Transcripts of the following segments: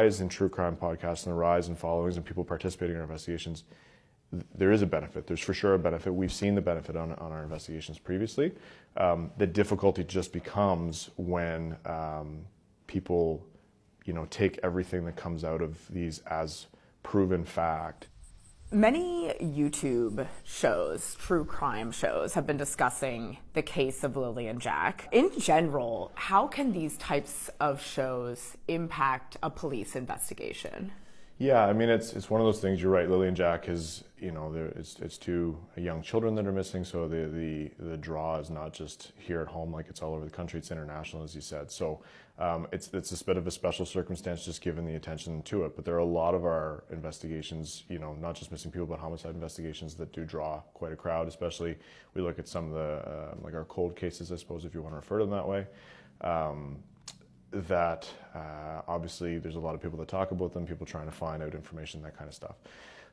rise in true crime podcasts and the rise in followings and people participating in our investigations, there is a benefit. There's for sure a benefit. We've seen the benefit on our investigations previously. The difficulty just becomes when people, take everything that comes out of these as proven fact. Many YouTube shows, true crime shows, have been discussing the case of Lilly and Jack. In general, how can these types of shows impact a police investigation? Yeah, I mean, it's one of those things. You're right. Lilly and Jack is, it's two young children that are missing. So the draw is not just here at home, like it's all over the country. It's international, as you said. So it's a bit of a special circumstance, just given the attention to it. But there are a lot of our investigations, not just missing people, but homicide investigations that do draw quite a crowd. Especially, we look at some of the like our cold cases, I suppose, if you want to refer to them that way. That obviously there's a lot of people that talk about them, people trying to find out information, that kind of stuff.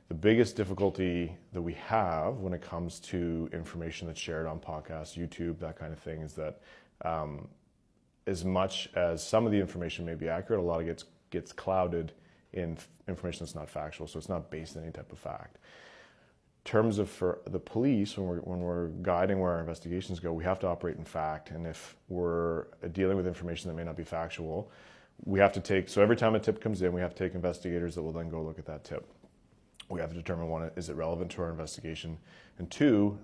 The biggest difficulty that we have when it comes to information that's shared on podcasts, YouTube, that kind of thing, is that as much as some of the information may be accurate, a lot of it gets clouded in information that's not factual, so it's not based on any type of fact. In terms of for the police, when we're guiding where our investigations go, we have to operate in fact. And if we're dealing with information that may not be factual, we have to take, so every time a tip comes in, we have to take investigators that will then go look at that tip. We have to determine, one, is it relevant to our investigation? And two,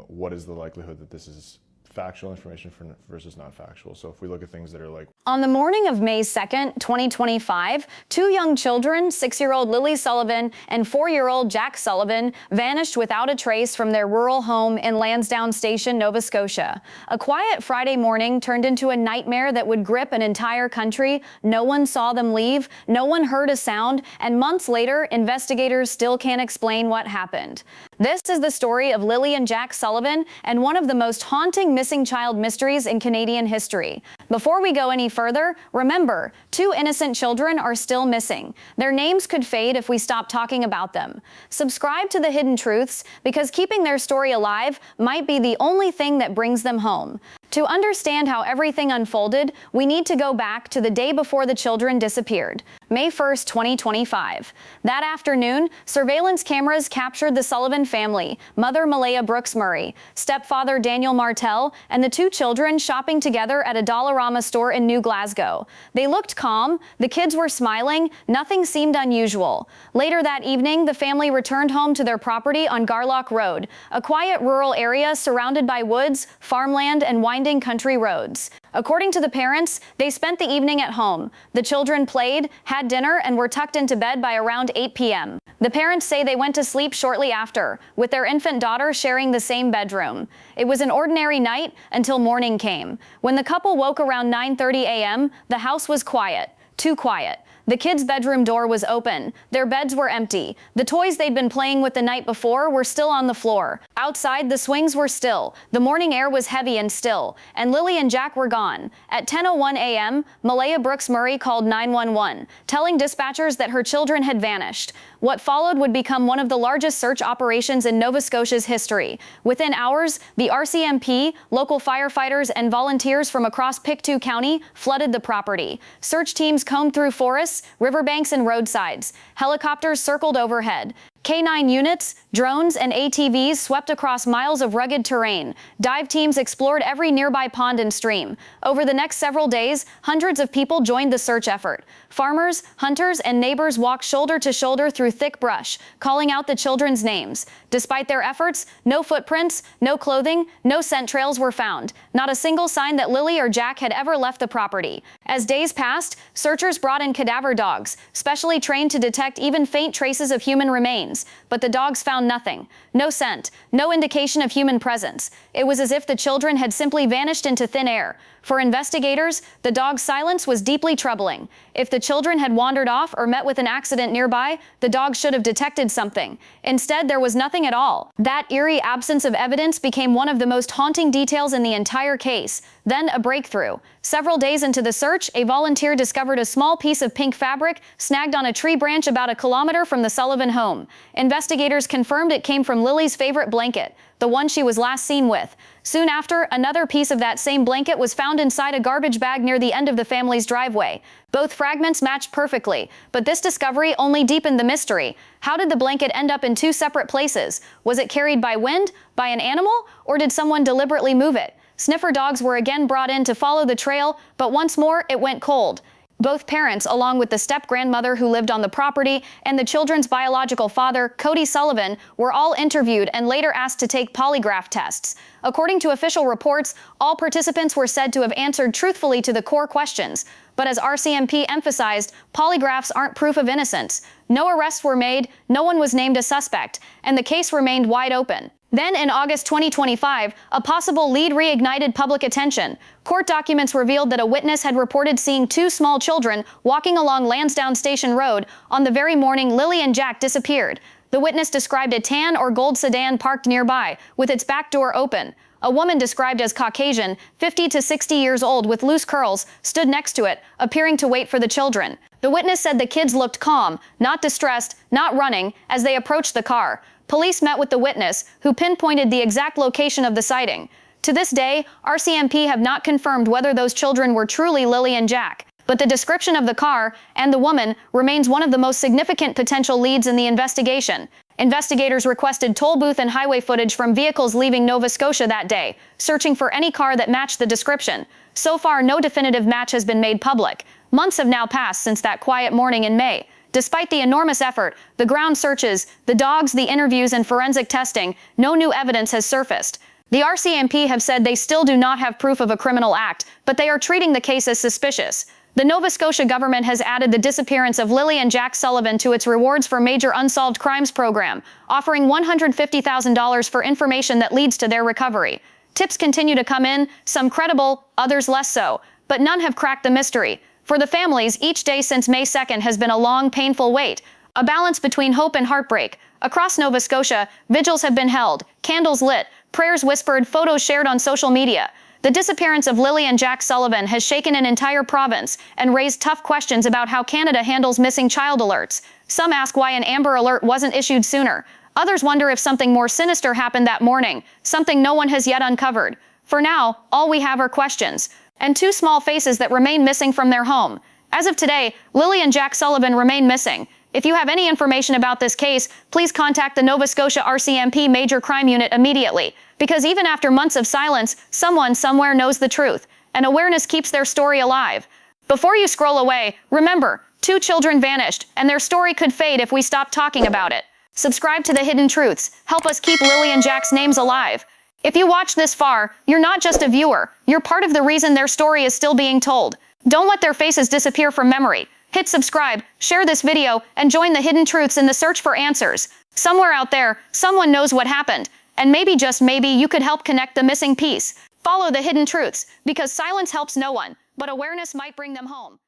what is the likelihood that this is factual information versus not factual? So if we look at things that are like... On the morning of May 2nd, 2025, two young children, 6-year-old Lilly Sullivan and 4-year-old Jack Sullivan, vanished without a trace from their rural home in Lansdowne Station, Nova Scotia. A quiet Friday morning turned into a nightmare that would grip an entire country. No one saw them leave, no one heard a sound, and months later, investigators still can't explain what happened. This is the story of Lilly and Jack Sullivan, and one of the most haunting missing child mysteries in Canadian history. Before we go any further, remember, 2 innocent children are still missing. Their names could fade if we stop talking about them. Subscribe to The Hidden Truths, because keeping their story alive might be the only thing that brings them home. To understand how everything unfolded, we need to go back to the day before the children disappeared, May 1st, 2025. That afternoon, surveillance cameras captured the Sullivan family, mother Malaya Brooks Murray, stepfather Daniel Martel, and the 2 children shopping together at a Dollarama store in New Glasgow. They looked calm, the kids were smiling, nothing seemed unusual. Later that evening, the family returned home to their property on Garlock Road, a quiet rural area surrounded by woods, farmland, and winding country roads. According to the parents, they spent the evening at home. The children played, had dinner, and were tucked into bed by around 8 p.m. The parents say they went to sleep shortly after, with their infant daughter sharing the same bedroom. It was an ordinary night until morning came. When the couple woke around 9:30 a.m., the house was quiet. Too quiet. The kids' bedroom door was open. Their beds were empty. The toys they'd been playing with the night before were still on the floor. Outside, the swings were still. The morning air was heavy and still. And Lilly and Jack were gone. At 10:01 a.m., Malaya Brooks Murray called 911, telling dispatchers that her children had vanished. What followed would become one of the largest search operations in Nova Scotia's history. Within hours, the RCMP, local firefighters, and volunteers from across Pictou County flooded the property. Search teams combed through forests, riverbanks, and roadsides. Helicopters circled overhead. K-9 units, drones, and ATVs swept across miles of rugged terrain. Dive teams explored every nearby pond and stream. Over the next several days, hundreds of people joined the search effort. Farmers, hunters, and neighbors walked shoulder to shoulder through thick brush, calling out the children's names. Despite their efforts, no footprints, no clothing, no scent trails were found. Not a single sign that Lilly or Jack had ever left the property. As days passed, searchers brought in cadaver dogs, specially trained to detect even faint traces of human remains. But the dogs found nothing. No scent, no indication of human presence. It was as if the children had simply vanished into thin air. For investigators, the dog's silence was deeply troubling. If the children had wandered off or met with an accident nearby, the dog should have detected something. Instead, there was nothing at all. That eerie absence of evidence became one of the most haunting details in the entire case. Then a breakthrough. Several days into the search, a volunteer discovered a small piece of pink fabric snagged on a tree branch about 1 kilometer from the Sullivan home. Investigators confirmed it came from Lilly's favorite blanket. the one she was last seen with. Soon after, another piece of that same blanket was found inside a garbage bag near the end of the family's driveway. Both fragments matched perfectly, but this discovery only deepened the mystery. How did the blanket end up in two separate places? Was it carried by wind, by an animal, or did someone deliberately move it? Sniffer dogs were again brought in to follow the trail, but once more it went cold. Both parents, along with the step-grandmother who lived on the property and the children's biological father, Cody Sullivan, were all interviewed and later asked to take polygraph tests. According to official reports, all participants were said to have answered truthfully to the core questions. But as RCMP emphasized, polygraphs aren't proof of innocence. No arrests were made, no one was named a suspect, and the case remained wide open. Then, in August 2025, a possible lead reignited public attention. Court documents revealed that a witness had reported seeing two small children walking along Lansdowne Station Road on the very morning Lilly and Jack disappeared. The witness described a tan or gold sedan parked nearby, with its back door open. A woman described as Caucasian, 50 to 60 years old with loose curls, stood next to it, appearing to wait for the children. The witness said the kids looked calm, not distressed, not running, as they approached the car. Police met with the witness, who pinpointed the exact location of the sighting. To this day, RCMP have not confirmed whether those children were truly Lilly and Jack, but the description of the car and the woman remains one of the most significant potential leads in the investigation. Investigators requested toll booth and highway footage from vehicles leaving Nova Scotia that day, searching for any car that matched the description. So far, no definitive match has been made public. Months have now passed since that quiet morning in May. Despite the enormous effort, the ground searches, the dogs, the interviews, and forensic testing, no new evidence has surfaced. The RCMP have said they still do not have proof of a criminal act, but they are treating the case as suspicious. The Nova Scotia government has added the disappearance of Lilly and Jack Sullivan to its Rewards for Major Unsolved Crimes program, offering $150,000 for information that leads to their recovery. Tips continue to come in, some credible, others less so, but none have cracked the mystery. For the families, each day since May 2nd has been a long, painful wait, a balance between hope and heartbreak. Across Nova Scotia, vigils have been held, candles lit, prayers whispered, photos shared on social media. The disappearance of Lilly and Jack Sullivan has shaken an entire province and raised tough questions about how Canada handles missing child alerts. Some ask why an Amber Alert wasn't issued sooner. Others wonder if something more sinister happened that morning, something no one has yet uncovered. For now, all we have are questions, and two small faces that remain missing from their home. As of today, Lilly and Jack Sullivan remain missing. If you have any information about this case, please contact the Nova Scotia RCMP Major Crime Unit immediately, because even after months of silence, someone somewhere knows the truth, and awareness keeps their story alive. Before you scroll away, remember, two children vanished, and their story could fade if we stop talking about it. Subscribe to The Hidden Truths. Help us keep Lilly and Jack's names alive. If you watched this far, you're not just a viewer, you're part of the reason their story is still being told. Don't let their faces disappear from memory. Hit subscribe, share this video, and join The Hidden Truths in the search for answers. Somewhere out there, someone knows what happened, and maybe, just maybe, you could help connect the missing piece. Follow The Hidden Truths, because silence helps no one, but awareness might bring them home.